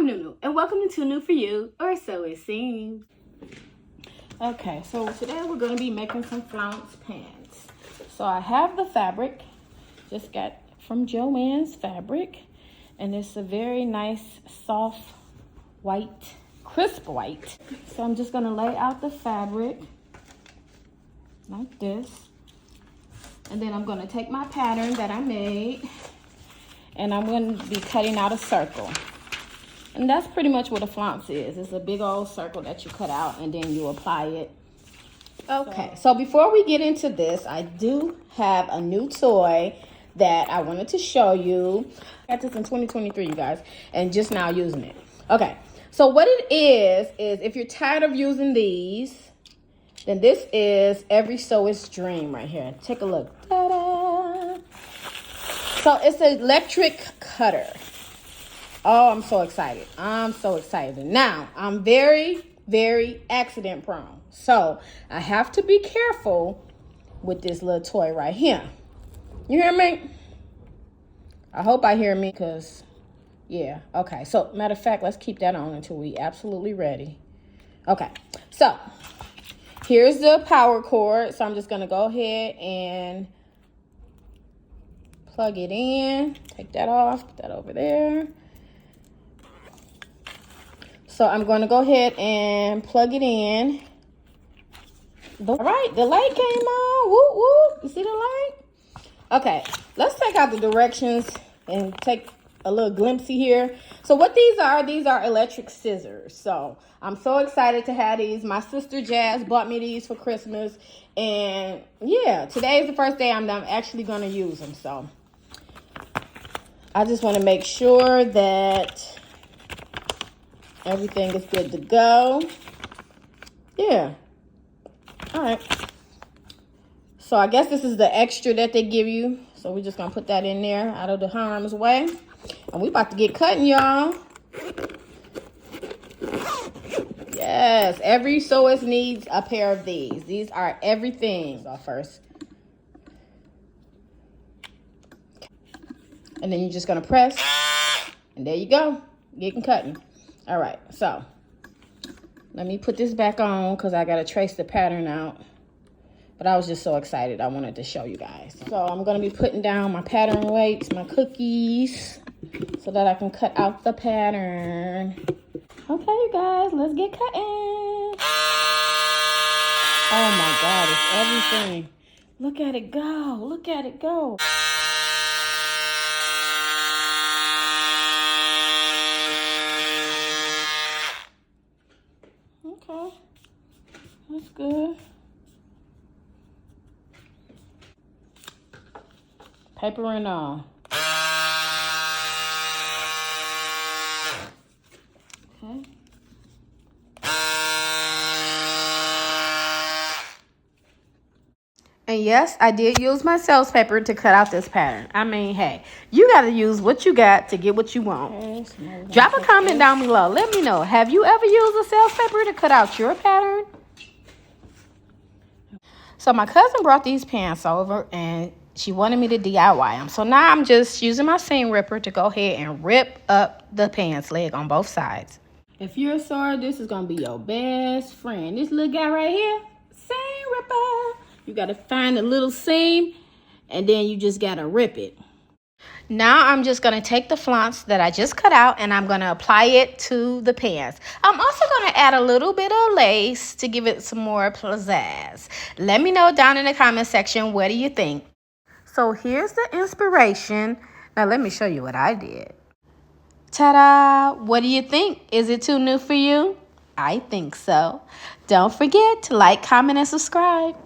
I'm Nunu, and welcome to Too New For You, or so it seems. Okay, so today we're going to be making some flounce pants. So I have the fabric, just got from Joann's Fabric, and it's a very nice, soft, white, crisp white. So I'm just going to lay out the fabric like this, and then I'm going to take my pattern that I made, and I'm going to be cutting out a circle. And that's pretty much what a flounce is. It's a big old circle that you cut out and then you apply it. Okay, so before we get into this, I do have a new toy that I wanted to show you. I got this in 2023, you guys, and just now using it. Okay, so what it is if you're tired of using these, then this is Every Sewist's Dream right here. Take a look. Ta-da! So it's an electric cutter. Oh, I'm so excited. I'm so excited. Now, I'm very, very accident prone. So, I have to be careful with this little toy right here. You hear me? I hope I hear me because, yeah. Okay, so matter of fact, let's keep that on until we absolutely ready. Okay, so here's the power cord. So, I'm just going to go ahead and plug it in. Take that off. Put that over there. So I'm going to go ahead and plug it in. All right, the light came on. Whoop, whoop. You see the light? Okay, let's take out the directions and take a little glimpsey here. So what these are electric scissors. So I'm so excited to have these. My sister Jazz bought me these for Christmas. And yeah, today is the first day I'm actually going to use them. So I just want to make sure that everything is good to go. Yeah. All right. So I guess this is the extra that they give you. So we're just going to put that in there out of the harm's way. And we about to get cutting, y'all. Yes. Every sewist needs a pair of these. These are everything. So first. And then you're just going to press. And there you go. Getting cutting. All right, so let me put this back on because I got to trace the pattern out. But I was just so excited. I wanted to show you guys. So I'm going to be putting down my pattern weights, my cookies, so that I can cut out the pattern. Okay, you guys, let's get cutting. Oh, my God, it's everything. Look at it go. Look at it go. Okay, that's good. Paper and all. Okay. And yes, I did use my sales paper to cut out this pattern. I mean, hey, you got to use what you got to get what you want. Okay, drop a comment down below. Let me know. Have you ever used a sales paper to cut out your pattern? So my cousin brought these pants over and she wanted me to DIY them. So now I'm just using my seam ripper to go ahead and rip up the pants leg on both sides. If you're a sewer, this is going to be your best friend. This little guy right here, seam ripper. You got to find a little seam, and then you just got to rip it. Now I'm just going to take the flounce that I just cut out, and I'm going to apply it to the pants. I'm also going to add a little bit of lace to give it some more pizzazz. Let me know down in the comment section, what do you think? So here's the inspiration. Now let me show you what I did. Ta-da! What do you think? Is it too new for you? I think so. Don't forget to like, comment, and subscribe.